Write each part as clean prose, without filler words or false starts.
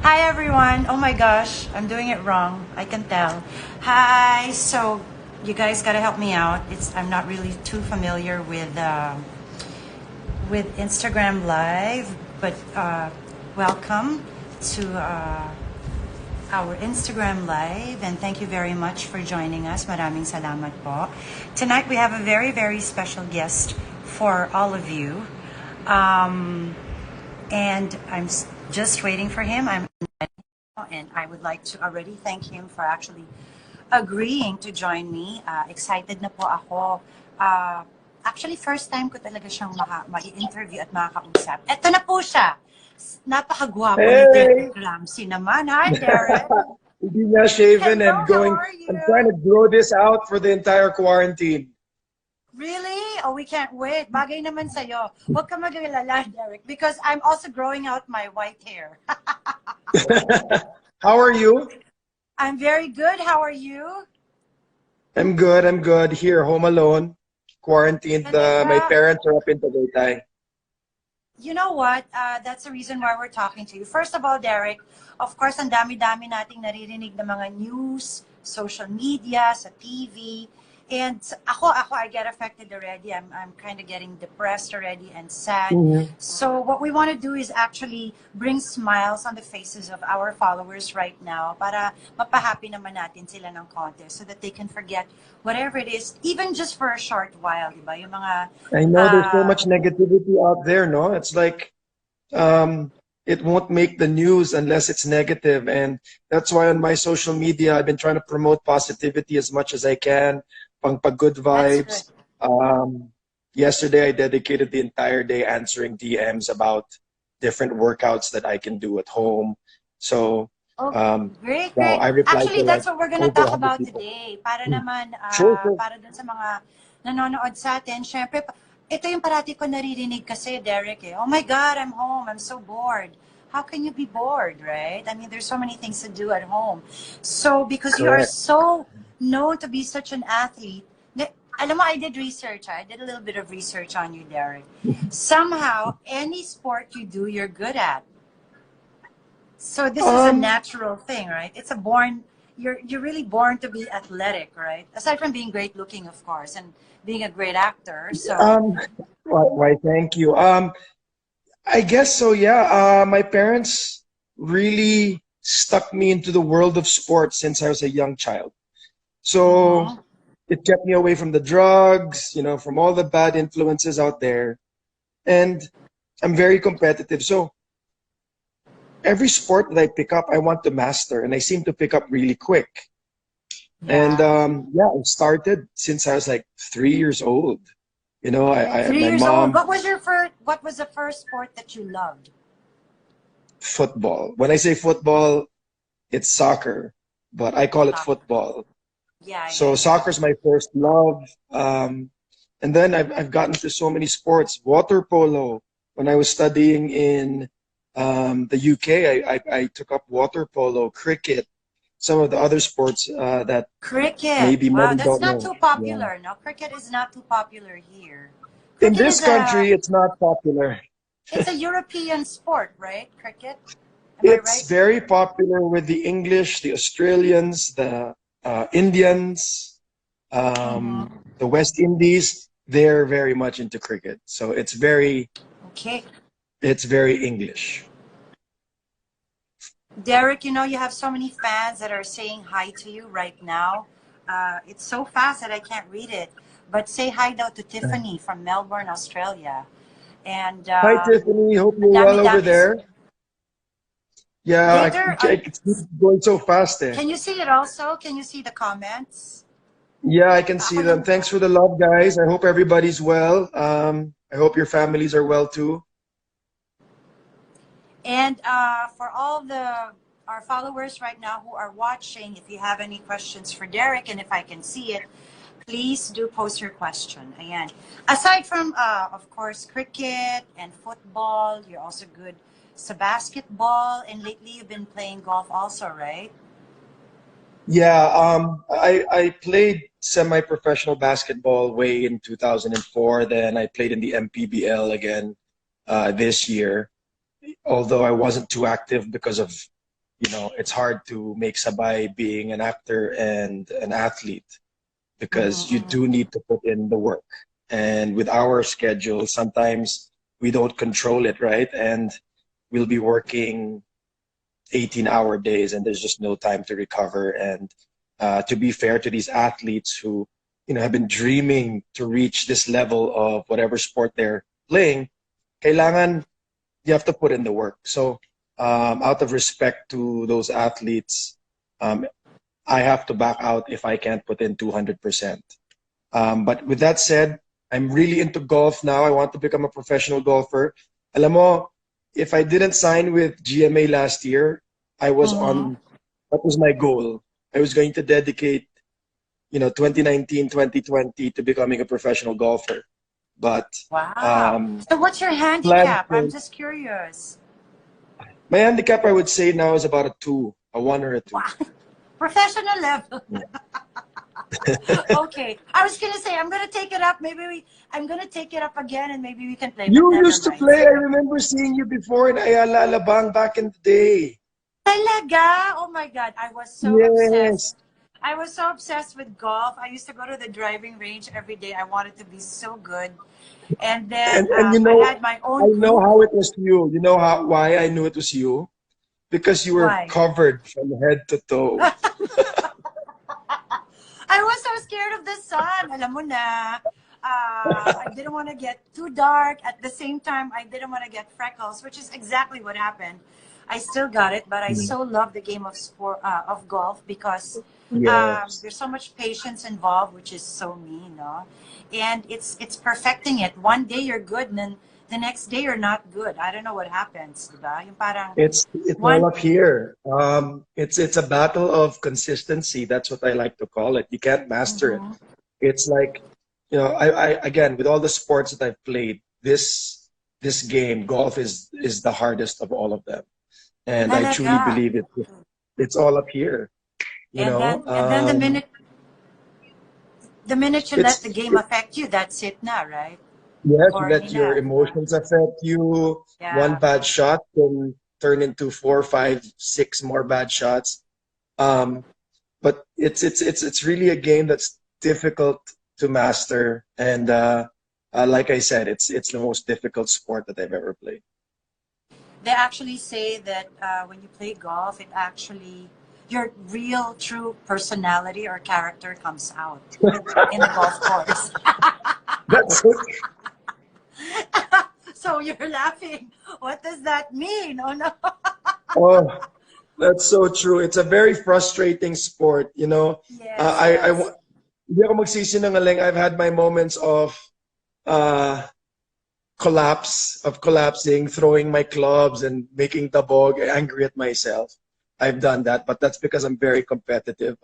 Hi everyone. Oh my gosh, I'm doing it wrong. I can tell. Hi. So you guys got to help me out. I'm not really too familiar with Instagram Live, but welcome to our Instagram Live, and thank you very much for joining us. Maraming salamat po. Tonight we have a very special guest for all of you. And just waiting for him. And I would like to already thank him for actually agreeing to join me. Excited na po ako. Actually, first time ko talaga siyang ma-interview at makakausap. Eto na po siya. Napakagwapo ni Hey! Derek Ramsey naman. Hi, Derek. Hindi niya shaven Hello, and how going. are you? I'm trying to grow this out for the entire quarantine. Really? Oh, we can't wait. Bagay naman sa'yo. Huwag ka mag-alala, Derek, because I'm also growing out my white hair. How are you? I'm very good. How are you? I'm good. I'm good. Here, home alone, quarantined. My Talaga. parents are up in Tagaytay. You know what? That's the reason why we're talking to you. First of all, Derek, of course, ang dami-dami nating naririnig ng mga news, social media, sa TV. And I get affected already. I'm kind of getting depressed already and sad. Mhm. So what we want to do is actually bring smiles on the faces of our followers right now para mapahappy naman natin sila ng konti so that they can forget whatever it is, even just for a short while, di ba? Yung mga I know there's so uh, much negativity out there, no? It's like it won't make the news unless it's negative, and that's why on my social media I've been trying to promote positivity as much as I can, pang good that's good. vibes. Yesterday I dedicated the entire day answering DMs about different workouts that I can do at home. So Oh, um, great, wow, great. I replied Actually, to like that's what we're gonna over talk 100 about people. today. Para Hmm. naman, Sure, sure. para dun sa mga nanonood sa atin, syempre, ito yung parati ko naririnig kasi, Derek, eh. Oh my God, I'm home. I'm so bored. How can you be bored, right? I mean, there's so many things to do at home. So, because you are Correct. so known to be such an athlete, alam mo, I did research. I did a little bit of research on you, Derek. Somehow, any sport you do, you're good at. So this is a Um, natural thing, right? It's a born you're really born to be athletic, right? Aside from being great looking, of course, and being a great actor. So um, why, thank you. I guess so, yeah. My parents really stuck me into the world of sports since I was a young child. So mhm. it kept me away from the drugs, from all the bad influences out there. And I'm very competitive. So every sport that I pick up, I want to master, and I seem to pick up really quick. And Yeah. yeah, I started since I was like 3 years old. Three My years old. mom, What was the first sport that you loved? football. When I say football, it's soccer, but I call it Soccer. football. Yeah. So soccer's my first love. And then I've gotten to so many sports. Water polo. When I was studying in the UK, I took up water polo, cricket, some of the other sports that Cricket. maybe Wow, many that's don't not know. too Yeah. popular. No, cricket is not too popular here. In Cricket this is a country, it's not popular. it's a European sport, right? Cricket. Am I It's right? very popular with the English, the Australians, the Indians, Mm-hmm. the West Indies. They're very much into cricket, so Okay. it's very English. Derek, you have so many fans that are saying hi to you right now. It's so fast that I can't read it. But say hi though to Tiffany from Melbourne, Australia. And Hi, Tiffany. Hope ang you're well over dami-dami. there. Yeah, Later, it's going so fast. Eh. can you see it also? Can you see the comments? Yeah, I can Ako see them. lang Thanks ba? for the love, guys. I hope everybody's well. I hope your families are well too. And for all our followers right now who are watching, if you have any questions for Derek, and if I can see it, please do post your question. Ayan. Aside from, of course, cricket and football, you're also good sa basketball, and lately you've been playing golf also, right? Yeah, I played semi-professional basketball way in 2004. Then I played in the MPBL again this year, although I wasn't too active because of it's hard to make sabay being an actor and an athlete because you do need to put in the work. And with our schedule, sometimes we don't control it, right? And we'll be working 18-hour days and there's just no time to recover. And to be fair to these athletes who, have been dreaming to reach this level of whatever sport they're playing, kailangan you have to put in the work. So out of respect to those athletes, I have to back out if I can't put in 200%. But with that said, I'm really into golf now. I want to become a professional golfer. Alam mo, if I didn't sign with GMA last year, that was my goal. I was going to dedicate, 2019, 2020 to becoming a professional golfer. But Wow. So what's your plan handicap? I'm just curious. my handicap, I would say now is about a 1 or a 2. Wow. Professional level. Okay. I was gonna say I'm gonna take it up. I'm gonna take it up again and maybe we can play. But You never used to mind. play. I remember seeing you before in Ayala Alabang back in the day. Talaga? Oh my God. I was so Yes. obsessed. I was so obsessed with golf. I used to go to the driving range every day. I wanted to be so good. And then And I had my I own know group. how it was you. You know why I knew it was you? Because you were Why? covered from head to toe. I was so scared of the sun. Alam mo na, I didn't want to get too dark. At the same time, I didn't want to get freckles, which is exactly what happened. I still got it, but I Mm. so love the game of of golf because Yes. there's so much patience involved, which is so mean, no? And it's perfecting it. One day you're good, and then the next day you're not good. I don't know what happens, diba? Yung parang It's all one. up here. It's a battle of consistency. That's what I like to call it. You can't master it. Mhm. It's like, I again with all the sports that I've played, this game, golf is the hardest of all of them. And I truly Talaga. believe it's all up here. You And know, then the minute you let it's the game affect you, that's it now, right? yes, you Corny let your na, di ba? emotions affect you. One Yeah. bad shot can turn into 4, 5, 6 more bad shots. Um, but it's really a game that's difficult to master, and like I said, it's the most difficult sport that I've ever played. They actually say that when you play golf, it actually your real, true personality or character comes out in the golf course. That's So you're laughing. What does that mean? Oh no. oh, that's so true. It's a very frustrating sport. Yes, yes. Hindi ako magsisinungaling. I've had my moments of uh, collapsing, throwing my clubs and making tabog, angry at myself. I've done that, but that's because I'm very competitive.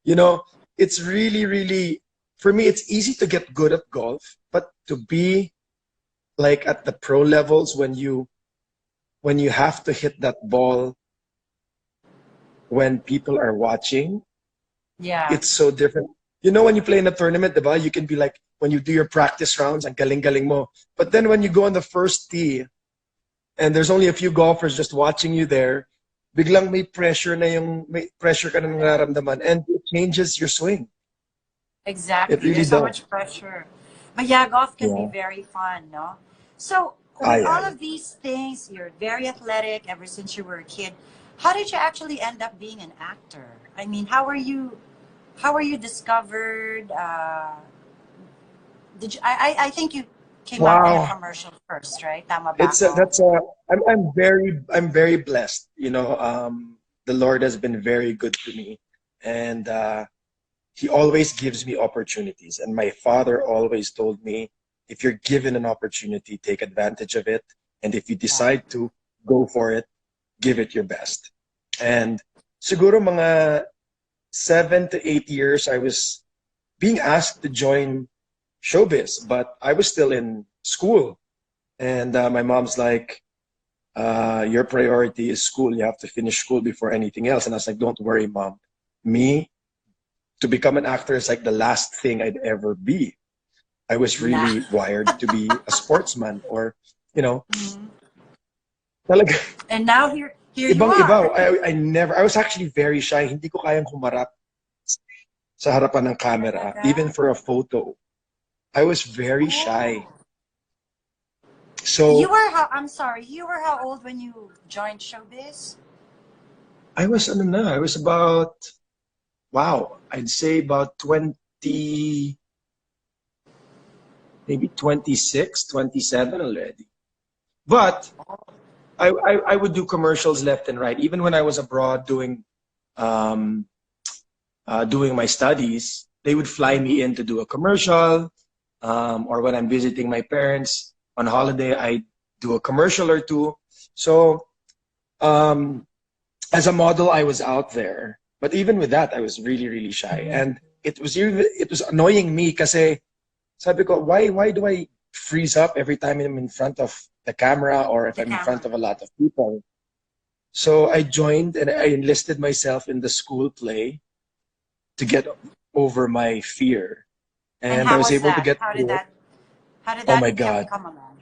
You know, it's really, really, for me, it's easy to get good at golf, but to be like at the pro levels when you have to hit that ball when people are watching, Yeah. it's so different. When you play in a tournament, diba, you can be like, when you do your practice rounds, ang galing-galing mo. But then when you go on the first tee, and there's only a few golfers just watching you there, biglang may pressure ka na nararamdaman, and it changes your swing. It Exactly. really There's so does. much pressure. But yeah, golf can be Yeah. very fun, no? So with Ay, all ay. of these things, you're very athletic ever since you were a kid. How did you actually end up being an actor? I mean, how are you discovered? Did you I think you came out in a Wow. commercial first, right? Tama ba It's a, ako? that's a I'm very blessed. The Lord has been very good to me, and He always gives me opportunities. And my father always told me, if you're given an opportunity, take advantage of it, and if you Yeah. decide to go for it, give it your best. And siguro mga 7 to 8 years, I was being asked to join showbiz, but I was still in school. And my mom's like, your priority is school. You have to finish school before anything else. And I was like, don't worry, mom. Me, to become an actor is like the last thing I'd ever be. I was Nah. really wired to be a sportsman or, you know, Mhm. talaga. And now Here you Ibang-iba. are. I was actually very shy. Hindi ko kayang humarap sa harapan ng camera, Talaga? even for a photo. I was very shy. Oh. You So were how, I'm sorry, you were how old when you joined showbiz? I was, ano na, I was about, wow, I'd say about 20, maybe 26, 27 already. But I would do commercials left and right. Even when I was abroad um, doing my studies, they would fly me in to do a commercial. Or when I'm visiting my parents on holiday, I do a commercial or two. So um, as a model, I was out there. But even with that, I was really, really shy. And it was annoying me kasi sabi ko, why do I freeze up every time I'm in front of the camera or if The I'm in front camera. of a lot of people? So I joined and I enlisted myself in the school play to get over my fear. And And I how was was able to that? get through it. How did Oh that my attempt God. come along?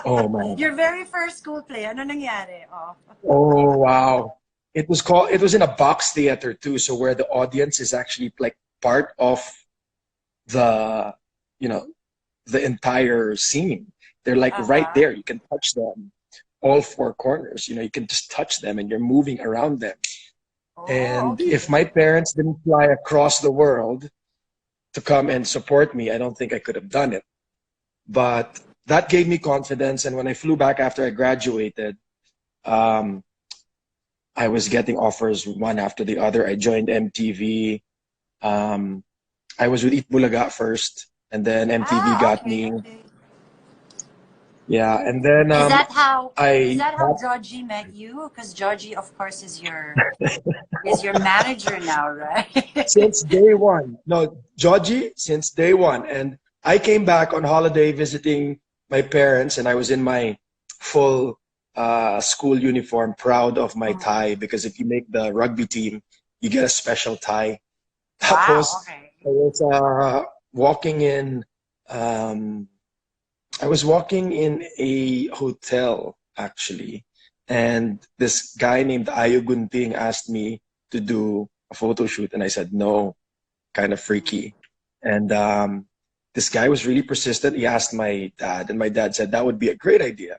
Oh my. Your very first school play, ano nangyari? Oh. Oh wow. It was in a box theater too, so where the audience is actually like part of the, you know, the entire scene. They're like right Uh-huh. there. You can touch them, all four corners. You can just touch them and you're moving around them. Oh, And if my okay. parents didn't fly across the world to come and support me, I don't think I could have done it. But that gave me confidence. And when I flew back after I graduated, um, I was getting offers one after the other. I joined MTV. Um, I was with Eat Bulaga first, and then MTV Ah, got okay, me. okay. Yeah, and then Is I that how Georgie met you? Because Georgie, of course, is your manager now, right? since day one. No, Georgie, since day one. And I came back on holiday visiting my parents, and I was in my full school uniform, proud of my Mhm. tie, because if you make the rugby team, you get a special tie. Wow, Tapos, okay. I was walking in, um, I was walking in a hotel, actually, and this guy named Ayo Gunting asked me to do a photo shoot, and I said no, kind of freaky. And this guy was really persistent. He asked my dad, and my dad said that would be a great idea.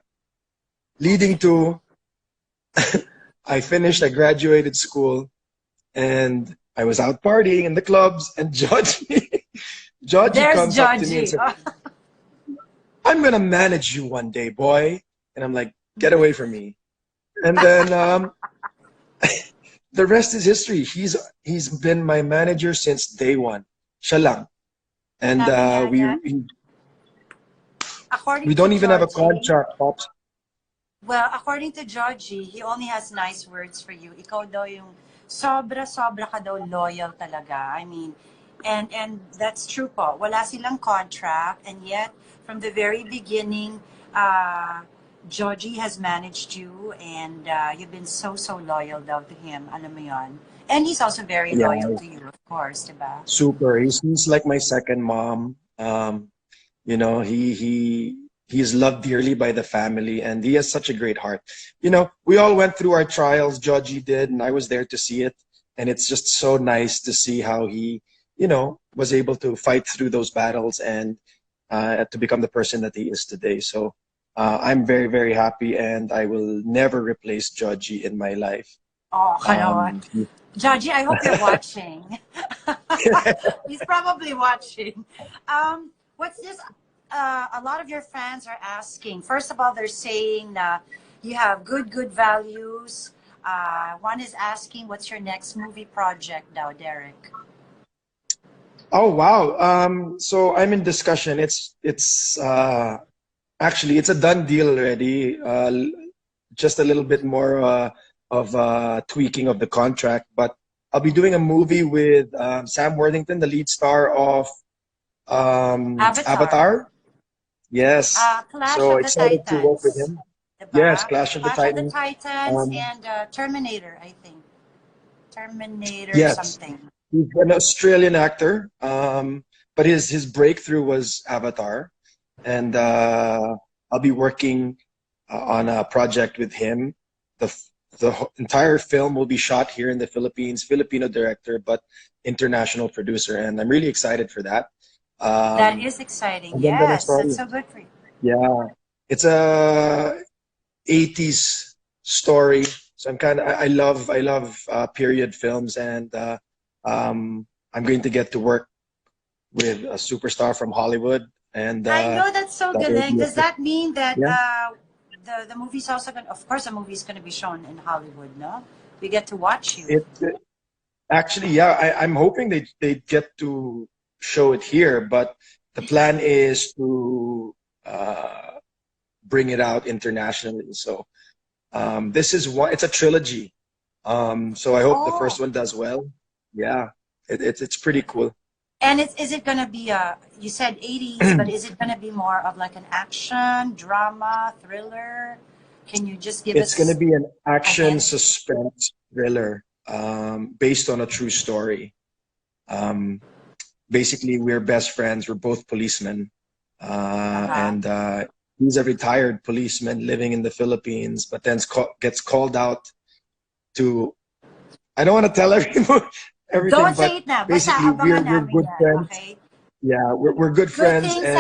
Leading Okay. to I graduated school, and I was out partying in the clubs, and Georgie There's comes up to me and Georgie. said, "I'm gonna manage you one day, boy." And I'm like, "Get away from me." And then the rest is history. He's been my manager since day one. Siya lang. And Sabi nga niya, we according to don't even have a Georgie, contract, pops. well, according to Georgie, he only has nice words for you. Ikaw daw yung sobra-sobra ka daw loyal talaga. I mean, and that's true po. Wala silang contract, and yet from the very beginning, Georgie has managed you, and you've been so loyal daw to him. Alam mo yon. And he's also very loyal Yeah, to you, of course, diba? super. He's like my second mom. He is loved dearly by the family, and he has such a great heart. We all went through our trials. Georgie did, and I was there to see it. And it's just so nice to see how he, was able to fight through those battles and to become the person that he is today. So I'm very, very happy, and I will never replace Georgie in my life. Oh, kanawa. Um, Georgie, I hope you're watching. He's probably watching. What's this? A lot of your fans are asking. First of all, they're saying you have good values. One is asking, what's your next movie project now, Derek? oh wow. So I'm in discussion. It's actually it's a done deal already. Just a little bit more of tweaking of the contract, but I'll be doing a movie with Sam Worthington, the lead star of Avatar. Avatar. Yes. Clash So of the excited to work with Titans. him. Yes, Diba? Clash of the Clash of the Titans. Titans Um, and Terminator, I think. Terminator yes, something. he's an Australian actor, but his breakthrough was Avatar, and I'll be working on a project with him. The entire film will be shot here in the Philippines, Filipino director, but international producer, and I'm really excited for that. That Um, is exciting. and then the Yes, that's story, so good for you. yeah, it's a 80s story. So I love period films, and I'm going to get to work with a superstar from Hollywood, and I know that's so that will galing. be Does that mean that yeah. the movie's also going? Of course, the movie's going to be shown in Hollywood. No, we get to watch you. It actually, yeah, I'm hoping they get to show it here, but the plan is to bring it out internationally. So this is one. It's a trilogy. So I hope the first Oh, one does well. Yeah, it's pretty cool. and is it going to be you said 80s, but is it going to be more of like an action, drama, thriller? Can you just give It's going to us be an a action hint? suspense thriller based on a true story. Um, Basically, we're best friends. We're both policemen, Uh-huh. and he's a retired policeman living in the Philippines, but then gets called out to. I don't want to tell everything, Don't say but it na. Basta basically, abangan we're namin good yan, friends. okay? Yeah, we're good Good friends, things and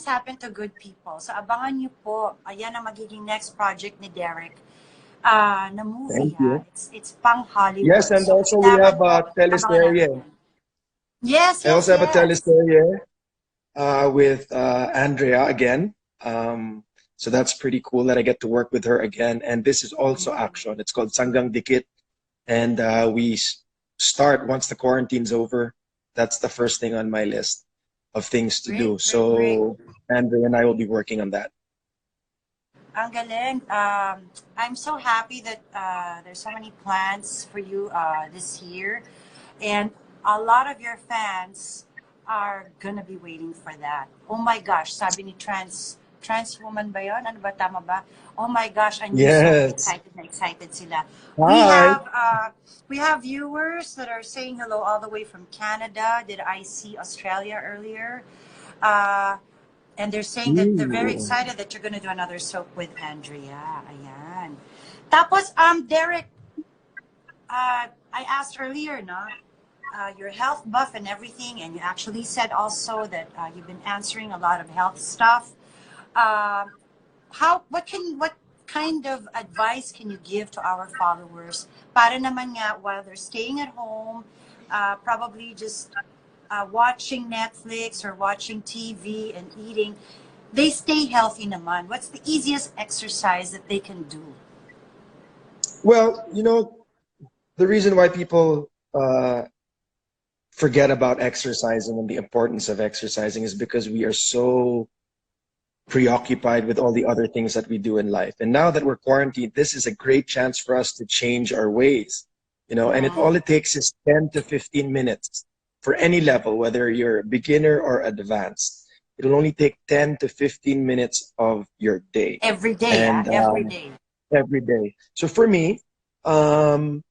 happen to good people. So abangan niyo po. Ayan ang magiging next project ni Derek. Na movie thank you. It's pang Yes, Hollywood. and So also we kailangan have po a abangan namin teleserye. yan. Yes, I yes, also have a yes. teleserye with Andrea again. So that's pretty cool that I get to work with her again. And this is also Mm, action. It's called Sanggang Dikit. And start once the quarantine's over. That's the first thing on my list of things to great, do. great, great. So Andrea and I will be working on that. Ang galing. I'm so happy that there's so many plans for you this year. And a lot of your fans are gonna be waiting for that. Oh my gosh, sabi ni trans woman ba yun? Ano ba, tama ba? Oh my gosh, I knew so Yes. excited na excited sila. Hi. We have viewers that are saying hello all the way from Canada. Did I see Australia earlier? Uh, and they're saying that they're very Ooh. excited that you're gonna do another soap with Andrea. Ayan. Tapos, Derek, I asked earlier, no? You're health buff and everything, and you actually said also that you've been answering a lot of health stuff. Um, what kind of advice can you give to our followers para naman nga while they're staying at home, probably just watching Netflix or watching TV and eating, they stay healthy naman. What's the easiest exercise that they can do? Well, the reason why people forget about exercising and the importance of exercising is because we are so preoccupied with all the other things that we do in life. And now that we're quarantined, this is a great chance for us to change our ways. And all Mm, it takes is 10 to 15 minutes for any level, whether you're a beginner or advanced. It'll only take 10 to 15 minutes of your day, every day, and every day. every day. So for me, um,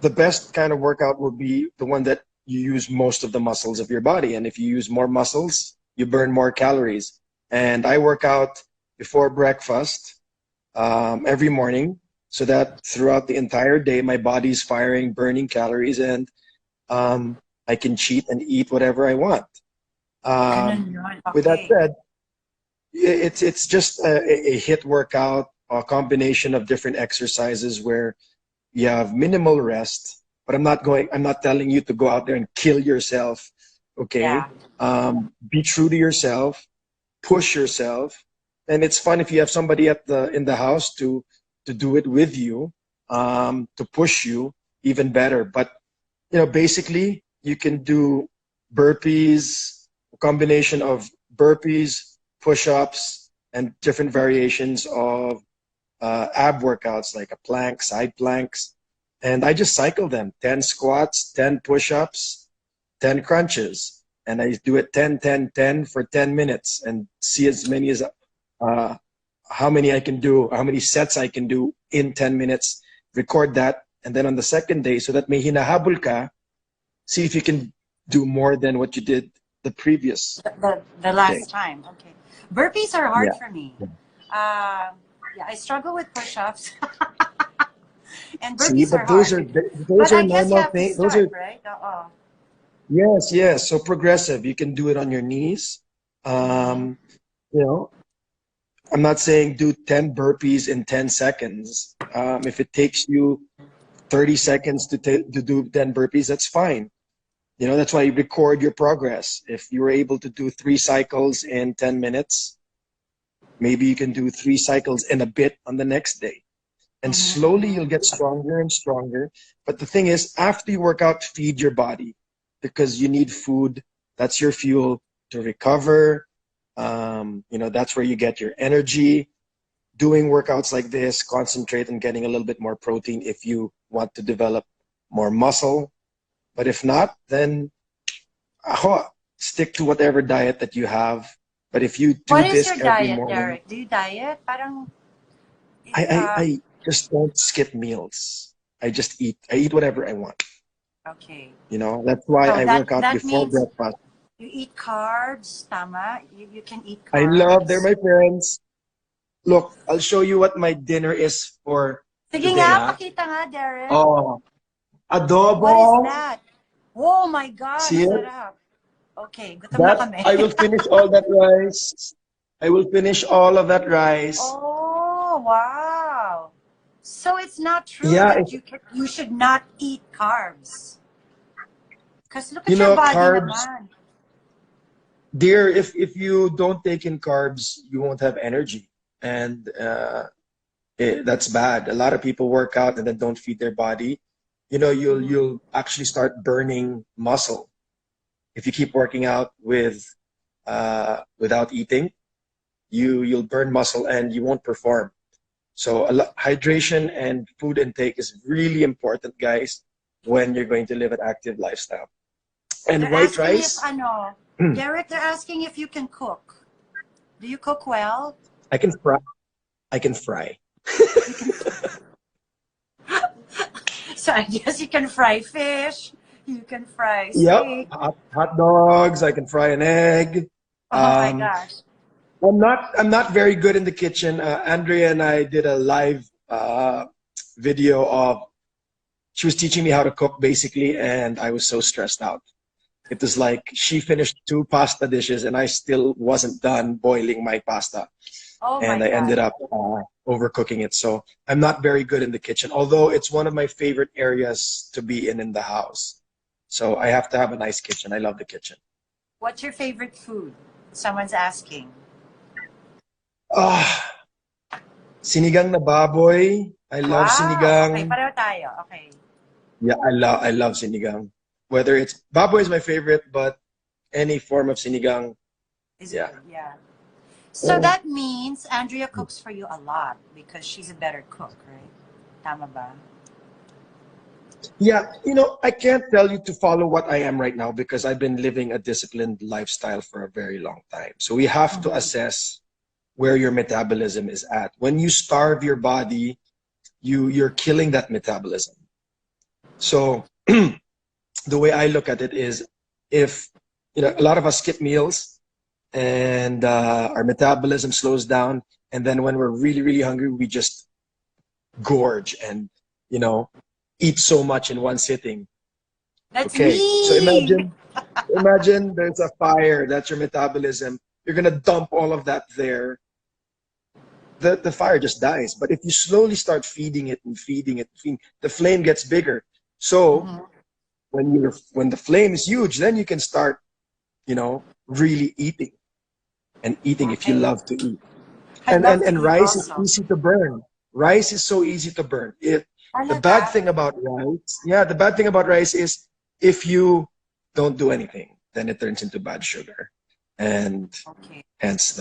the best kind of workout will be the one that you use most of the muscles of your body. And if you use more muscles, you burn more calories. And I work out before breakfast every morning so that throughout the entire day, my body's firing, burning calories, and I can cheat and eat whatever I want. Ganun Um, yun. with that Okay. said, it's just a hit workout, a combination of different exercises where you have minimal rest, but I'm not telling you to go out there and kill yourself. Okay. Yeah. Be true to yourself, push yourself. And it's fun if you have somebody in the house to do it with you, to push you even better. But, basically you can do burpees, a combination of burpees, push-ups, and different variations of ab workouts like a plank, side planks, and I just cycle them: 10 squats, 10 push-ups, 10 crunches, and I do it 10, 10, 10 for 10 minutes and see as many as uh, how many I can do, how many sets I can do in 10 minutes. Record that, and then on the second day, so that may hinahabol ka, see if you can do more than what you did the previous The day. last time. Okay. Burpees are hard Yeah. for me. Uh, Yeah, I struggle with push-ups. And See, burpees are but those hard. are But those I are guess you normal have to things. Those are start, right? Uh-oh. yes, yes. So progressive. You can do it on your knees. Mm-hmm. Um, you know, I'm not saying do 10 burpees in 10 seconds. If it takes you 30 seconds to do 10 burpees, that's fine. You know, that's why you record your progress. If you were able to do 3 cycles in 10 minutes, maybe you can do 3 cycles in a bit on the next day. And Mm-hmm. slowly Mm-hmm. you'll get stronger and stronger. But the thing is, after you work out, feed your body because you need food. That's your fuel to recover. You know, that's where you get your energy. Doing workouts like this, concentrate on getting a little bit more protein if you want to develop more muscle. But if not, then stick to whatever diet that you have. But if you do What is your this every diet, morning, Derek? Do you diet? Parang, I just don't skip meals. I just eat. I eat whatever I want. okay. You know, that's why So I that work out that before means breakfast. you eat carbs, tama? You can eat I love, they're carbs. my friends. Look, I'll show you what my dinner is for Sige today, nga, huh? pakita nga, Derek. Oh, What is adobo. that? Oh my gosh, See it? sarap. Okay, gutom na That, kami. I will finish all that rice. I will finish all of that rice. Oh, wow. So it's not true Yeah, that you should not eat carbs. Because look you at your know, body carbs, naman. dear, if you don't take in carbs, you won't have energy. And that's bad. A lot of people work out and then don't feed their body. You know, Mhm. you'll actually start burning muscle if you keep working out without eating. You'll burn muscle and you won't perform. So hydration and food intake is really important, guys, when you're going to live an active lifestyle. And They're white asking if, rice, Derek, they're asking if you can cook. Do you cook well? I can fry. I can fry. You can. So I guess you can fry fish. You can fry Yep, steak. hot dogs. I can fry an egg. Oh my Um, gosh. I'm not very good in the kitchen. Andrea and I did a live video of she was teaching me how to cook basically, and I was so stressed out. It was like she finished 2 pasta dishes, and I still wasn't done boiling my pasta, Oh my and I ended God. up overcooking it. So I'm not very good in the kitchen, although it's one of my favorite areas to be in the house. So I have to have a nice kitchen. I love the kitchen. What's your favorite food? Someone's asking. Ah, sinigang na baboy. I love Wow. Okay, sinigang. pareho tayo. Okay. Yeah, I love sinigang. Whether it's baboy is my favorite, but any form of sinigang, Is yeah. good. Yeah. So Oh. that means Andrea cooks for you a lot because she's a better cook, right? Tama ba? Yeah, I can't tell you to follow what I am right now because I've been living a disciplined lifestyle for a very long time. So we have to Mm-hmm. assess where your metabolism is at. When you starve your body, you're killing that metabolism. So the way I look at it is if a lot of us skip meals and our metabolism slows down, and then when we're really, really hungry, we just gorge and you know eat so much in one sitting. That's Okay, so me. imagine there's a fire. That's your metabolism. You're gonna dump all of that there. The fire just dies. But if you slowly start feeding it and feeding it, the flame gets bigger. So Mm-hmm. when the flame is huge, then you can start really eating and eating if you I love to eat. I And love and to and eat rice is also. easy to burn. Rice is so easy to burn. If the bad Talaga? thing about rice, yeah, the bad thing about rice is if you don't do anything, then it turns into bad sugar, and Okay. hence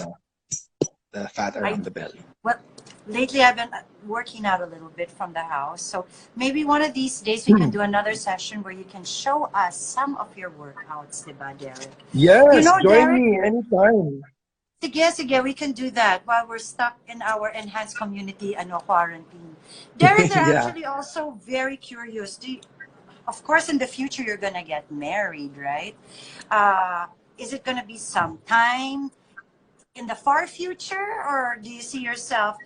the fat I around the belly. Well, lately I've been working out a little bit from the house. So maybe one of these days we can Hmm. do another session where you can show us some of your workouts, diba, Derek? You Yes, know, join Derek, me anytime. sige, we can do that while we're stuck in our enhanced community quarantine. Derek, they're Yeah. actually also very curious. Of course, in the future, you're going to get married, right? Is it going to be sometime in the far future, or do you see yourself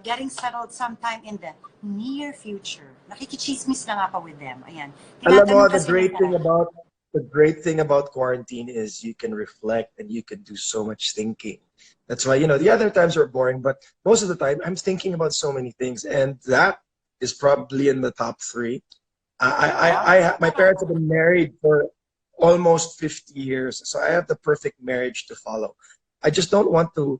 getting settled sometime in the near future. Nakikichismis lang ako with them. Ayan. Alam mo, Tinatanong kasi nila. the great thing about quarantine is you can reflect and you can do so much thinking. That's why, the other times are boring, but most of the time I'm thinking about so many things, and that is probably in the top three. My parents have been married for almost 50 years, so I have the perfect marriage to follow. I just don't want to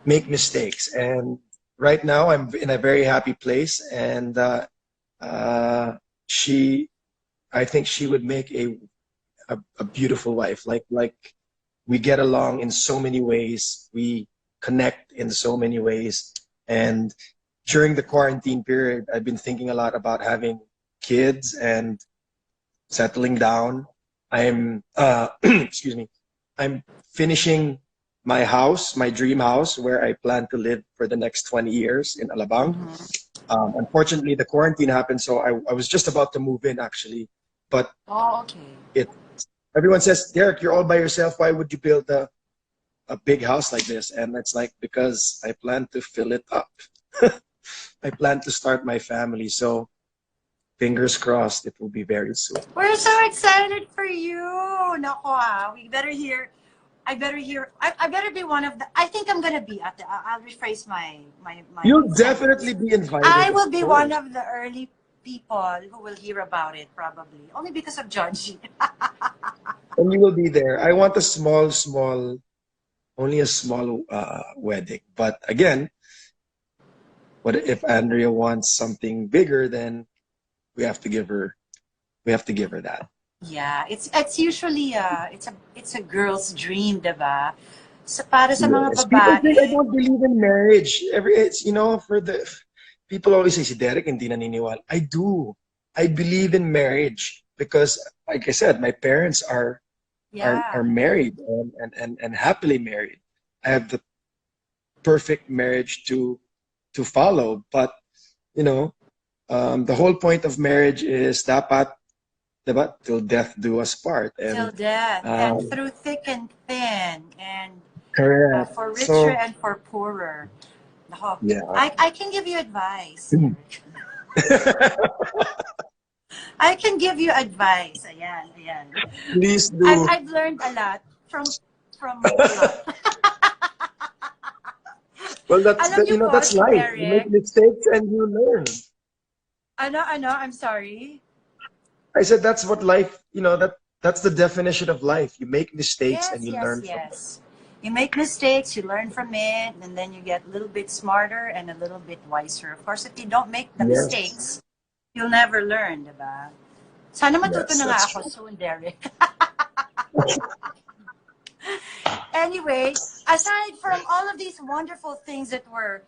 make mistakes, and right now I'm in a very happy place, and uh, she I think she would make a beautiful wife. Like we get along in so many ways. We connect in so many ways. And during the quarantine period, I've been thinking a lot about having kids and settling down. I'm excuse me. I'm finishing my house, my dream house, where I plan to live for the next 20 years in Alabang. Unfortunately, the quarantine happened, so I was just about to move in actually, but Oh, okay. it everyone says, Derek, you're all by yourself. Why would you build a big house like this? And it's like, because I plan to fill it up. I plan to start my family. So fingers crossed, it will be very soon. We're so excited for you. Nako we better hear. I better hear. I better be one of the. I think I'm gonna be at the. I'll rephrase my You'll sentence. definitely be invited, I of will be one course. of the early people who will hear about it probably only because of Georgie. And you will be there. I want a only a small wedding. But again, what if Andrea wants something bigger? Then we have to give her, we have to give her that. Yeah, it's usually it's a girl's dream, diba? Para sa mga Yes. People think I babae. don't believe in marriage. It's for the people always say si Derek hindi naniniwala. I do. I believe in marriage because, like I said, my parents are Yeah. married and happily married. I have the perfect marriage to follow. But the whole point of marriage is dapat, diba, till death do us part. Till And death and um, through thick and thin and correct. for richer So and for poorer. Nako, yeah. I can give you advice, Derek. I can give you advice. Ayan, ayan. Please do. I've learned a lot from a lot. Well, that's Alam that. niyo po, That's si life. You make Derek, mistakes and you learn. I'm sorry. I said that's what life. That's the definition of life. You make mistakes and Yes, you yes, learn from them. yes. You make mistakes, you learn from it, and then you get a little bit smarter and a little bit wiser. Of course, if you don't make the Yes, mistakes, you'll never learn, diba? Sana matuto yes, na nga that's ako true. soon, Derek. Anyway, aside from all of these wonderful things that were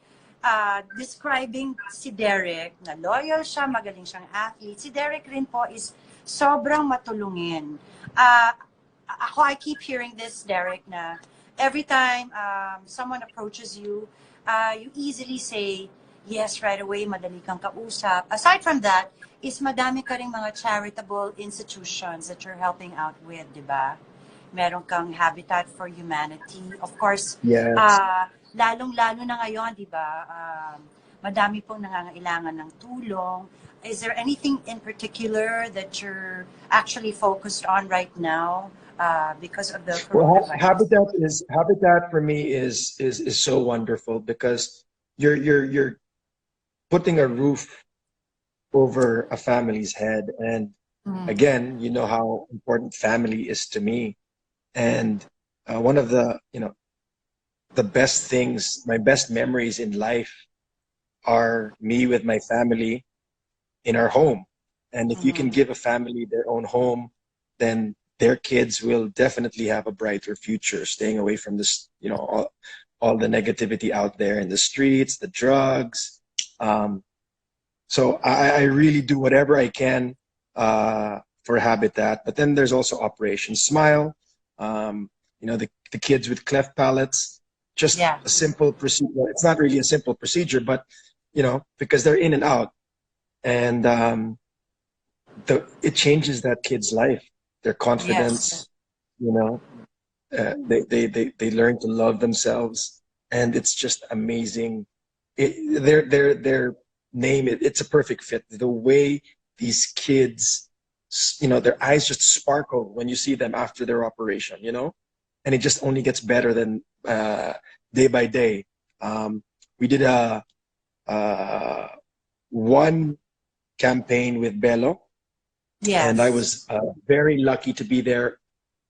describing si Derek, na loyal siya, magaling siyang athlete, si Derek rin po is sobrang matulungin. I keep hearing this, Derek, na every time someone approaches you, you easily say yes right away, madali kang kausap. Aside from that, is madami ka rin mga charitable institutions that you're helping out with, di ba? Meron kang Habitat for Humanity. Of course, Yes. lalong-lalo na ngayon, di ba? Madami pong nangangailangan ng tulong. Is there anything in particular that you're actually focused on right now because of the Well, coronavirus? habitat for me is so wonderful because you're putting a roof over a family's head, and Mm. again, you know how important family is to me. And one of the best things, my best memories in life are me with my family in our home. And if you can Mhm. give a family their own home, then their kids will definitely have a brighter future, staying away from this, all the negativity out there in the streets, the drugs. So I really do whatever I can for Habitat. But then there's also Operation Smile. The kids with cleft palates, just Yeah. a simple procedure. Well, it's not really a simple procedure, but because they're in and out, and it changes that kid's life, their Yes. confidence. You know, they learn to love themselves, and it's just amazing their name, it's a perfect fit. The way these kids, their eyes just sparkle when you see them after their operation, and it just only gets better than day by day. We did a one campaign with Bello, and I Yes. was very lucky to be there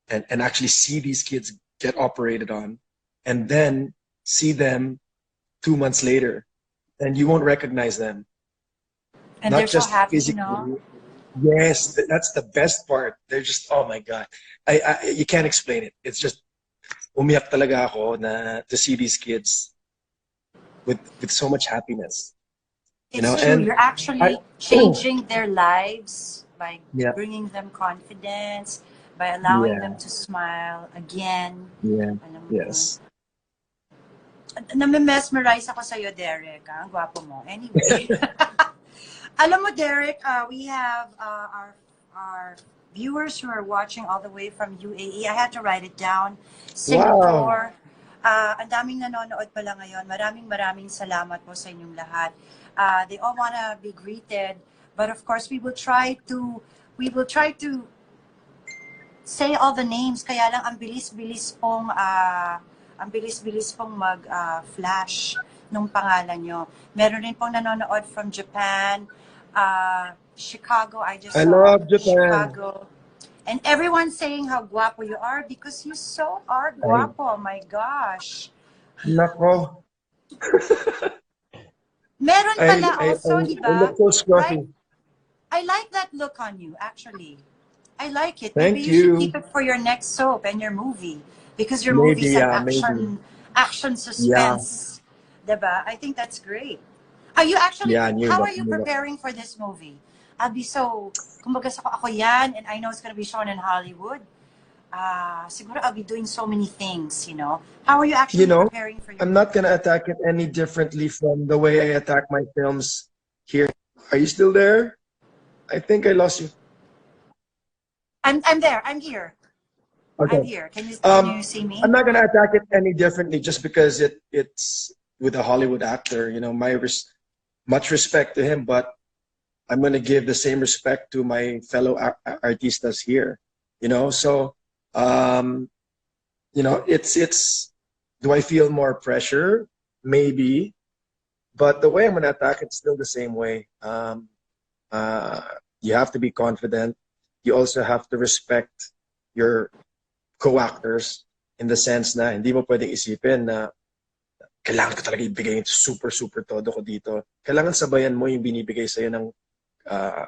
and actually see these kids get operated on, and then see them 2 months later, and you won't recognize them, And they're not so just happy, you know. physically. Yes, that's the best part. They're just, oh my God. You can't explain it. It's just, umiyak talaga ako na to see these kids with so much happiness, It's true. and You're I, actually changing their lives by yeah, bringing them confidence, by allowing them yeah, to smile again. yeah, Alam mo yun. yes. Nami-mesmerize ako sa'yo, Derek. Ang gwapo mo. Anyway. Alam mo, Derek, we have our viewers who are watching all the way from UAE. I had to write it down. Wow. Singapore. Ang daming nanonood pala ngayon. Maraming salamat po sa inyong lahat. They all want to be greeted, but of course we will try to say all the names. Kaya lang ang bilis-bilis pong mag nung pangalan nyo. Meron rin pong nanonood from Japan, Chicago. I just I saw love Japan. Chicago. And everyone saying how guapo you are because you so are I, guapo. Oh my gosh. nako. Meron pala also, di I ba? look so Right? scruffy. I like that look on you, actually. I like it. Maybe Thank you should keep you. it for your next soap and your movie because your movie's Maybe, an maybe. action Yeah, suspense. Diba? I think that's great. Are you actually yeah, how are you new look. preparing for this movie? I'll be so kumbaga sa ako yan and I know it's gonna be shown in Hollywood. Siguro I'll be doing so many things, you know. How are you You actually know, preparing for your I'm not movie? gonna attack it any differently from the way I attack my films here. Are you still there? I think I lost you. I'm there. I'm here. I'm Okay. here. Can you Um, see I'm me? not gonna attack it any differently just because it's with a Hollywood actor. Much respect to him, but I'm gonna give the same respect to my fellow artistas here. So um, it's. Do I feel more pressure? Maybe, but the way I'm gonna attack it's still the same way. Uh, you have to be confident. You also have to respect your co-actors in the sense na hindi mo pwedeng isipin na kailangan ko talaga ibigay yung super, super todo ko dito. Kailangan sabayan mo yung binibigay sa'yo ng uh,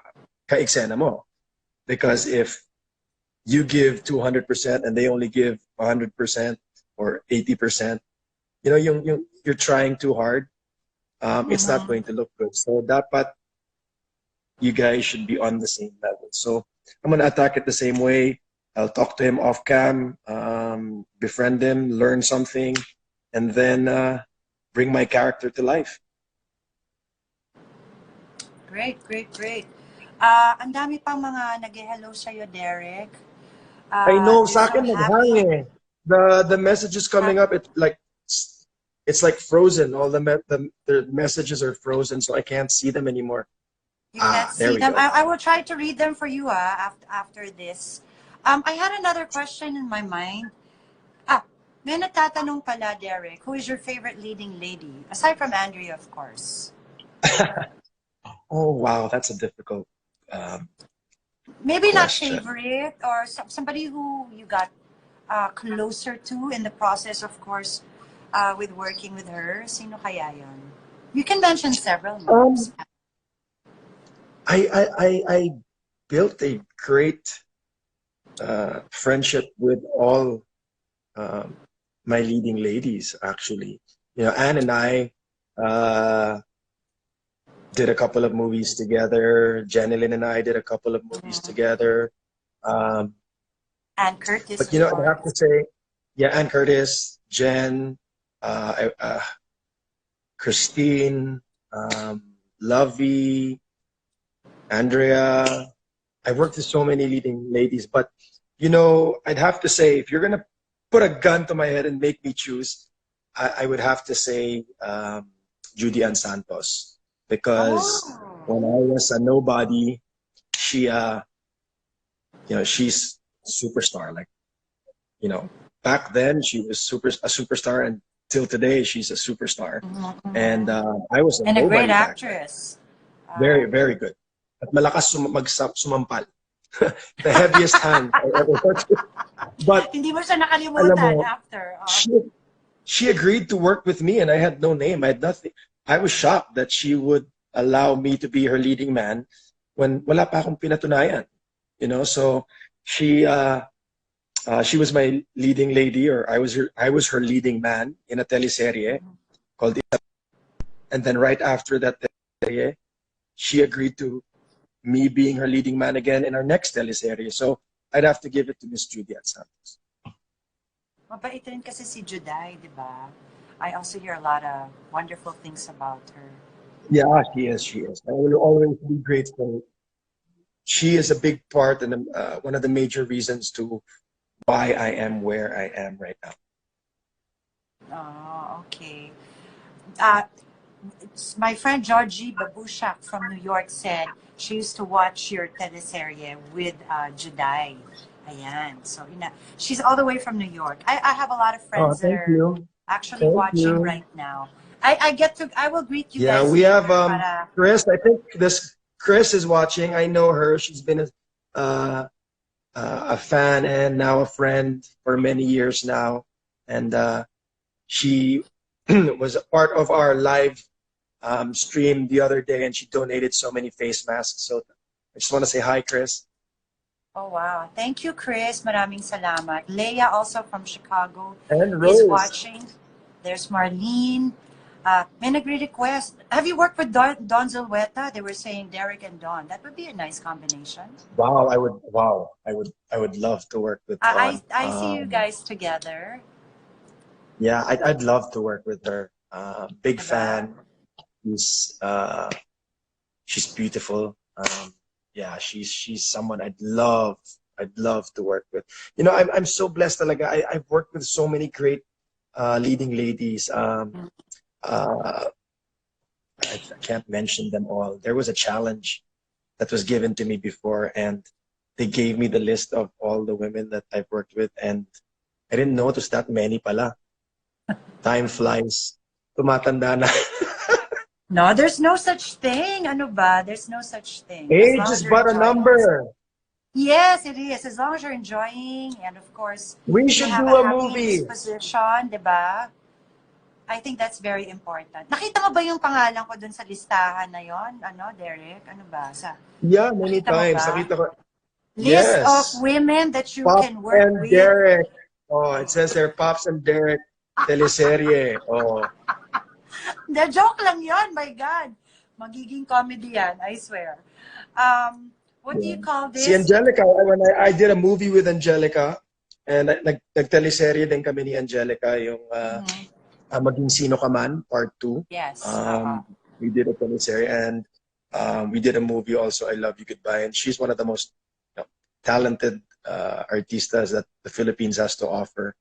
ka-eksena mo. Because if you give 200% and they only give 100% or 80%, you're trying too hard, it's not Mm-hmm. going to look good. So dapat you guys should be on the same level. So I'm gonna attack it the same way. I'll talk to him off cam, befriend him, learn something, and then bring my character to life. Great, great, great. Ang dami pang mga nag-hello sa'yo, Derek. I know, They're sa so akin naghang happy. eh. The messages coming Ha- up, it's like frozen. All the messages are frozen, so I can't see them anymore. You can't There see we them. go. I will try to read them for you after this. I had another question in my mind. May nagtatanong pala, Derek, who is your favorite leading lady? Aside from Andrea, of course. Oh wow, that's a difficult um, Maybe not question. favorite or somebody who you got closer to in the process, of course, with working with her. Sino kaya yun? You can mention several names. Um, I built a great friendship with all um, my leading ladies, actually. Anne and I uh, did a couple of movies together. Jenilyn and I did a couple of movies Mhm. together. Um, And Curtis, but of I'd have to course. say, yeah, Anne Curtis, Jen, Christine, Lovey, Andrea. I worked with so many leading ladies, but I'd have to say, if you're gonna put a gun to my head and make me choose, I would have to say Judy Ann Santos, because Oh. when I was a nobody, she she's a superstar. Like, back then she was a superstar, and till today she's a superstar. Mhm, And mhm. I was a And a great nobody back then. actress. Very, very good. At malakas sumampal. The heaviest hand I ever worked with. But Hindi mo siya alam nakalimutan mo, after. she she agreed to work with me, and I had no name. I had nothing. I was shocked that she would allow me to be her leading man when wala pa akong pinatunayan. So she she was my leading lady, or I was her leading man in a teleserye called. And then right after that teleserye, she agreed to me being her leading man again in our next teleserye. So I'd have to give it to Miss Judy Santos. Mabait rin kasi si Juday, di ba? I also hear a lot of wonderful things about her. Yeah, she is. She is. I will always be grateful. She is a big part and one of the major reasons to why I am where I am right now. Oh, okay. Uh, my friend Georgie Babushak from New York said she used to watch your teleserye with Juday. Ayan. So, she's all the way from New York. I have a lot of Oh, friends that thank are you. actually Thank watching you. right now. I will greet you Yeah, guys we have later. Para, Chris. I think this Chris is watching. I know her. She's been a fan and now a friend for many years now, and she was a part of our live stream the other day, and she donated so many face masks. So I just want to say hi, Chris. oh, wow. Thank you, Chris. Maraming salamat. Leia, also from Chicago, And is Rose. watching. There's Marlene. May nagre-request. Have you worked with Don Zilweta? They were saying Derek and Don. That would be a nice combination. Wow, I would. Wow, I would love to work with Dawn. I see you guys together. Yeah, I'd love to work with her. Big Diba? fan. She's she's beautiful. Yeah, she's someone I'd love to work with. I'm so blessed. Talaga. I've worked with so many great leading ladies. Uh, I can't mention them all. There was a challenge that was given to me before, and they gave me the list of all the women that I've worked with, and I didn't know it was that many pala. Time flies. Tumatanda na. No, there's no such thing. Ano ba? There's no such thing. As Age long as is you're but a enjoying. number. Yes, it is. As long as you're enjoying, and of course, We you should have do a a happy movie. disposition, di ba? I think that's very important. Nakita mo ba yung pangalan ko dun sa listahan na yon? Ano, Derek? Ano ba? Yeah, many Nakita mo times. ba? Nakita ko. List of Yes. women that you Pops can work and with. Derek. Oh, it says there, Pops and Derek teleserye. Oh. The joke lang yon, my God. Magiging comedy yan, I swear. What do you Yeah. call Si this? Angelica, when I did a movie with Angelica, and nag-teleserye din kami ni Angelica, yung Mhm. Maging Sino Ka Man, Part 2. Yes. We did a teleserye, and we did a movie also, I Love You Goodbye, and she's one of the most talented artistas that the Philippines has to offer.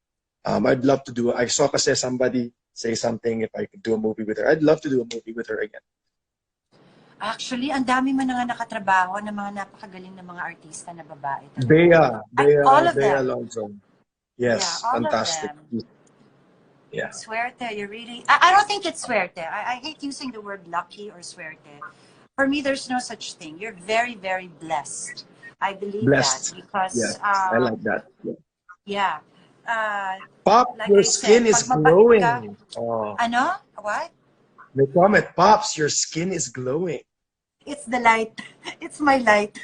I'd love to do, I saw kasi somebody say something if I could do a movie with her. I'd love to do a movie with her again. Actually, ang dami man na nga nakatrabaho ng mga napakagaling na mga artista na babae talaga. All of Bea them. Alonso. Yeah, Yes, all of fantastic. them. Yeah. Suerte, you really. I don't think it's suerte. I hate using the word lucky or suerte. For me, there's no such thing. You're very, very blessed. I believe that Blessed. because, Yes, I like that. Yeah. yeah. Uh, Pop, like your I said, skin is pag mabait ka, glowing. Oh, ano? What? they comment, Pops, your skin is glowing. It's the light. It's my light.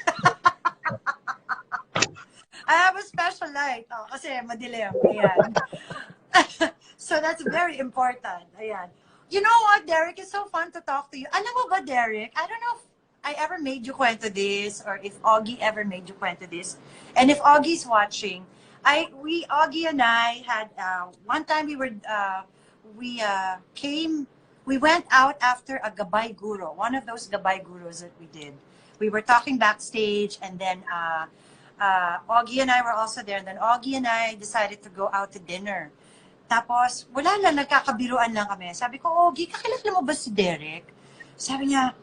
I have a special light. Oh, kasi madilim. Ayan. So that's very important. Ayan. You know what, Derek? It's so fun to talk to you. Alam mo ba, Derek? I don't know if I ever made you kwento this or if Augie ever made you kwento this. And if Augie's watching, Augie and I had, one time we went out after a gabay guro, one of those gabay guros that we did. We were talking backstage, and then Augie and I were also there. And then Augie and I decided to go out to dinner. Tapos, wala lang, nagkakabiruan lang kami. Sabi ko, Ogie, kakilala mo ba si Derek? Sabi niya,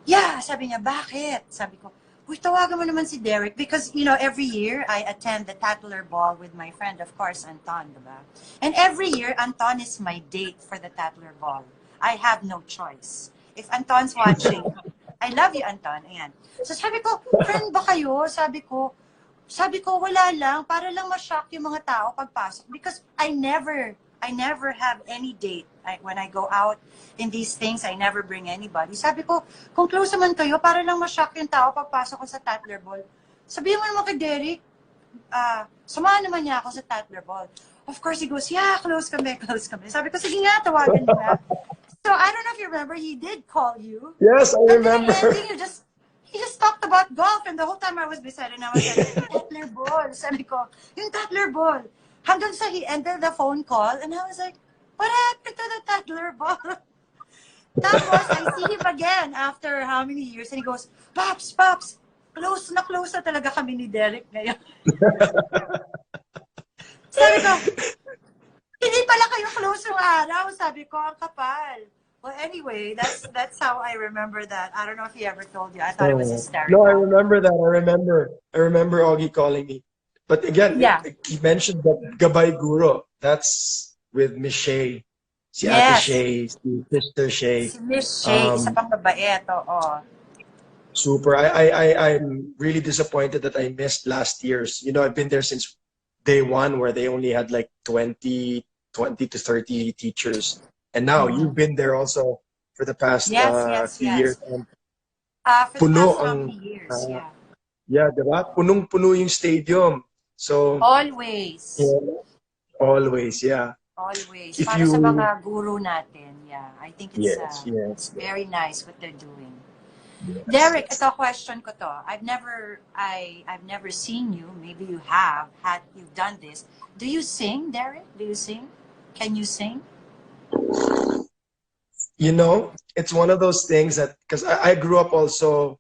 yeah. Sabi niya, bakit? Sabi ko, uy, tawagan mo naman si Derek because, every year I attend the Tatler Ball with my friend, of course, Anton, diba? And every year, Anton is my date for the Tatler Ball. I have no choice. If Anton's watching, I love you, Anton. Ayan. So sabi ko, friend ba kayo? Sabi ko, wala lang. Para lang ma-shock yung mga tao pagpasok. Because I never have any date. When I go out in these things, I never bring anybody. Sabi ko, kung close naman kayo, para lang ma-shock yung tao pagpasok ko sa Tatler Ball. Sabihin mo naman kay Derek, samahan naman niya ako sa Tatler Ball. Of course, he goes, yeah, close kami. Sabi ko, sige nga, tawagan niyo na. So, I don't know if you remember, he did call you. Yes, I remember. And then he just talked about golf, and the whole time I was beside him, I was like, Tatler Ball. Sabi ko, yung Tatler Ball. Hanggang sa he ended the phone call, and I was like, what happened to the Tatler Ball? Tapos, I see him again after how many years, and he goes, Pops, close na talaga kami ni Derek ngayon. Sabi ko, hindi pala kayo close yung araw. Sabi ko, ang kapal. Well, anyway, that's how I remember that. I don't know if he ever told you. I thought it was hysterical. No, I remember that. I remember Augie calling me. But again, he mentioned that Gabay Guro. That's with Miss Shay. Si Ate Shay, si Sister Shay. Si Miss Shay, isa pang mabait. Oo. Super. I'm really disappointed that I missed last year's. I've been there since day one where they only had like 20 to 30 teachers. And now you've been there also for the past few years. For the past years, yeah, diba? Punong-puno yung stadium. So always. Yeah, always, yeah. Always. Para sa mga guru natin, I think it's very nice what they're doing. Yes. Derek, ito question ko to. I've never seen you. Maybe you have. You've done this. Do you sing, Derek? Do you sing? Can you sing? It's one of those things that, because I grew up also,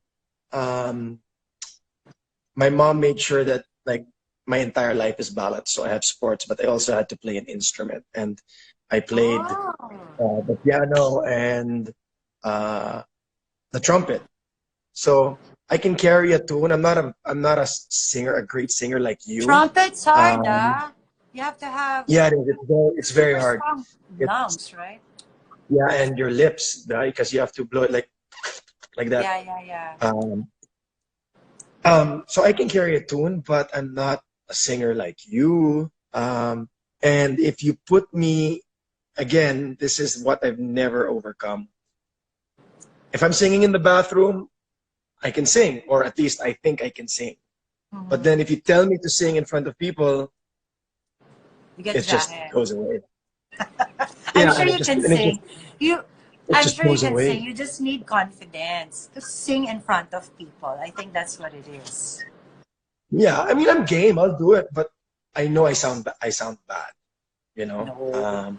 my mom made sure that like my entire life is ballad, so I have sports, but I also had to play an instrument, and I played the piano and the trumpet. So I can carry a tune. I'm not a singer, a great singer like you. Trumpet's hard, You have to have. Yeah, it's very hard. Lungs, right? Yeah, and your lips, because you have to blow it like that. Yeah. So I can carry a tune, but I'm not a singer like you. And if you put me, again, this is what I've never overcome. If I'm singing in the bathroom, I can sing, or at least I think I can sing. Mm-hmm. But then if you tell me to sing in front of people, it just goes away. I'm sure you can sing. I'm sure you can sing. You just need confidence to sing in front of people. I think that's what it is. Yeah, I mean, I'm game. I'll do it, but I know I sound bad. No.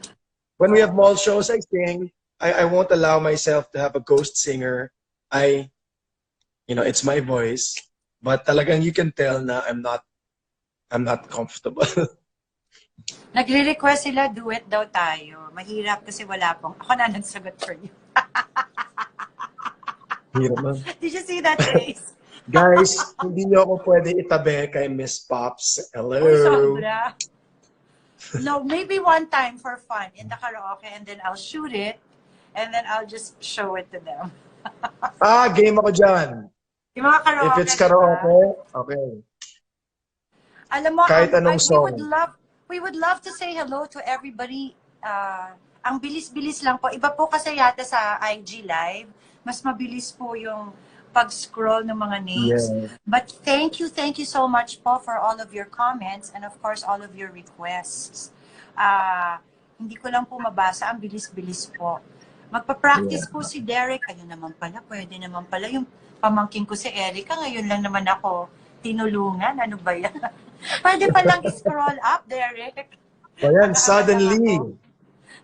When we have mall shows, I sing. I won't allow myself to have a ghost singer. It's my voice, but talagang you can tell na I'm not comfortable. Nagre-request sila, duet daw tayo. Mahirap kasi wala pong. Ako na nagsagot for you. Hirap na. Did you see that face? Guys, hindi niyo ako pwede itabi kay Miss Pops. Hello. Sobra. No, maybe one time for fun in the karaoke, and then I'll shoot it, and then I'll just show it to them. Game ako dyan. Yung mga karaoke. If it's karaoke, okay. Alam mo, kahit anong song. We would love to say hello to everybody. Ang bilis-bilis lang po. Iba po kasi yata sa IG Live. Mas mabilis po yung pag-scroll ng mga names. Yeah. But thank you so much po for all of your comments and of course all of your requests. Hindi ko lang po mabasa. Ang bilis-bilis po. Magpa-practice po si Derek. Ayun naman pala. Pwede naman pala. Yung pamangkin ko si Erica. Ngayon lang naman ako tinulungan. Ano ba yan? Pwede palang scroll up, Derek. Ayan, suddenly.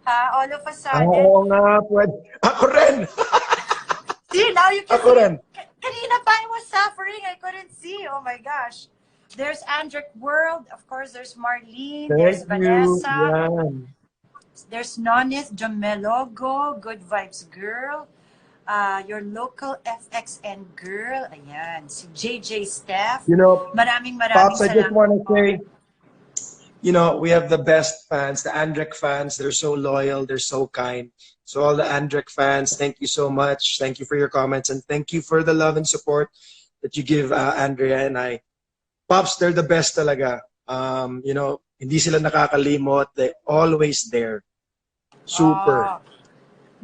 All of a sudden. Oo nga, pwede. Ako rin! See, now you can Ako rin. Kanina pa I was suffering. I couldn't see. Oh my gosh. There's Andric World. Of course, there's Marlene. There's Thank you. Vanessa. Yan. There's Nonith Jamelogo. Good Vibes Girl. Your local FXN girl. Ayan. Si JJ Steph. You know, Maraming Pops, I just salamat want to po. say, you know, we have the best fans, the Andrek fans. They're so loyal. They're so kind. So all the Andrek fans, thank you so much. Thank you for your comments. And thank you for the love and support that you give Andrea and I. Pops, they're the best talaga. You know, hindi sila nakakalimot. They're always there. Super. Oh,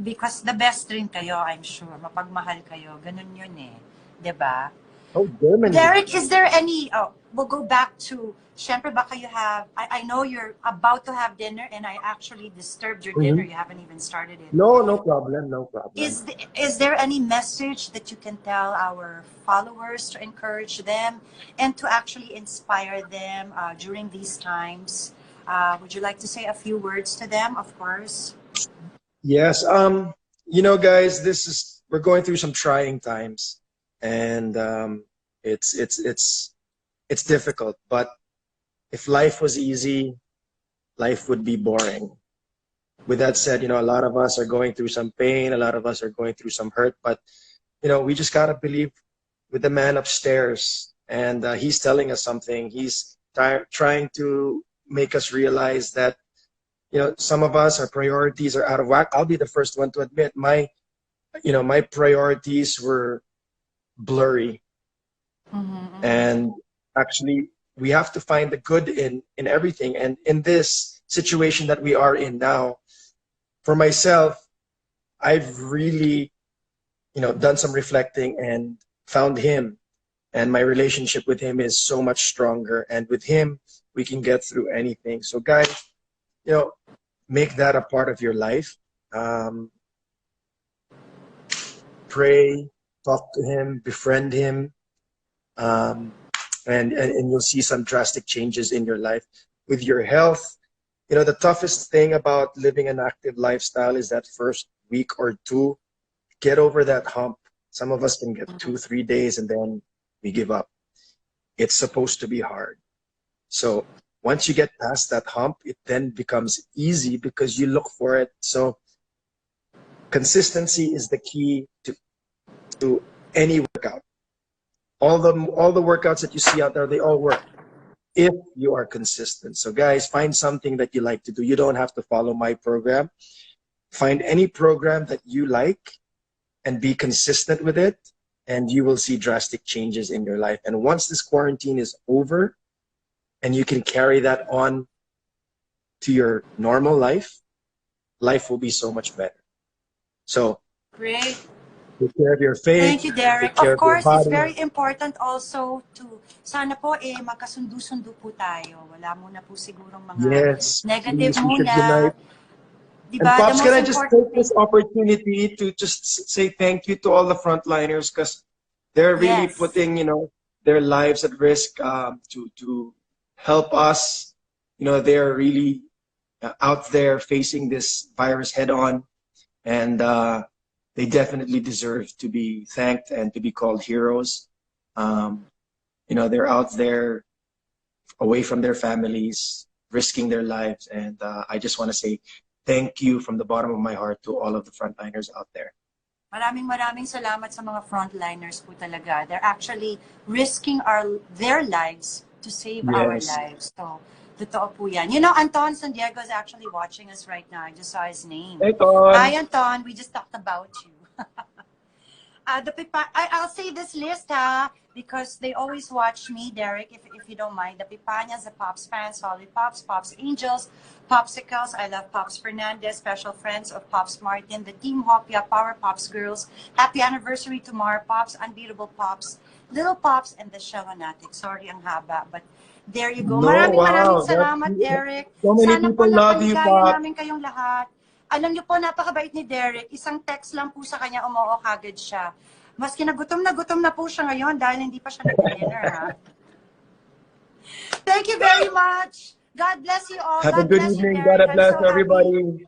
because the best rin kayo, I'm sure. Mapagmahal kayo. Ganun yun eh. 'Di ba? Oh, Germany. Derek, is there any, we'll go back to, syempre baka you have, I know you're about to have dinner and I actually disturbed your dinner. You haven't even started it. No, no problem. No problem. Is there any message that you can tell our followers to encourage them and to actually inspire them during these times? Would you like to say a few words to them, of course? Yes. You know, guys, we're going through some trying times, and it's difficult. But if life was easy, life would be boring. With that said, you know, a lot of us are going through some pain. A lot of us are going through some hurt. But you know, we just gotta believe with the man upstairs, and he's telling us something. He's trying to make us realize that, you know, some of us, our priorities are out of whack. I'll be the first one to admit my priorities were blurry. And actually, we have to find the good in everything. And in this situation that we are in now, for myself, I've really, you know, done some reflecting and found him. And my relationship with him is so much stronger. And with him, we can get through anything. So guys, you know, make that a part of your life. Pray, talk to him, befriend him, and you'll see some drastic changes in your life. With your health, you know, the toughest thing about living an active lifestyle is that first week or two. Get over that hump. Some of us can get 2-3 days and then we give up. It's supposed to be hard. So once you get past that hump, it then becomes easy because you look for it. So consistency is the key to any workout. All the workouts that you see out there, they all work if you are consistent. So guys, find something that you like to do. You don't have to follow my program. Find any program that you like and be consistent with it, and you will see drastic changes in your life. And once this quarantine is over and you can carry that on to your normal life, life will be so much better. So Great. take care of your faith. Thank you, Derek. Take care Of of your course, it's body. very important also to, sana po magkasundo-sundo po tayo. Wala muna po sigurong mga Yes, negative please, we should muna. unite. And Diba? Pops, The can most I just important take this opportunity to just say thank you to all the frontliners, because they're really Yes. putting, you know, their lives at risk to help us. You know, they're really out there facing this virus head on, and they definitely deserve to be thanked and to be called heroes. You know, they're out there away from their families, risking their lives, and I just want to say thank you from the bottom of my heart to all of the frontliners out there. Maraming salamat sa mga frontliners po talaga. They're actually risking their lives to save our Yes. lives. So, totoo po yan. You know, Anton San Diego is actually watching us right now. I just saw his name. Hey, Ton. Hi, Anton. We just talked about you. I'll say this list, because they always watch me, Derek, if you don't mind. The Pipanyas, the Pops fans, Solid Pops, Pops Angels, Popsicles, I love Pops Fernandez, special friends of Pops Martin, the Team Hopia, Power Pops Girls, happy anniversary to Mar Pops, Unbeatable Pops, Little Pops, and the Shellanatic. Sorry ang haba, but there you go. No, maraming wow, salamat, Derek. so many Sana people po love you, napaligaya Pop. namin kayong lahat. Alam niyo po, napakabait ni Derek. Isang text lang po sa kanya, umuo kagad siya. Maski na gutom na po siya ngayon dahil hindi pa siya nag-dinner. Thank you very much. God bless you all. Have a God good bless you, evening. Derek. God bless I'm so everybody. happy.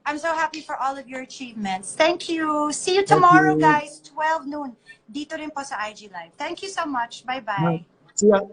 I'm so happy for all of your achievements. Thank you. See you tomorrow, you. guys. 12 noon. Dito rin po sa IG Live. Thank you so much. Bye-bye. See ya.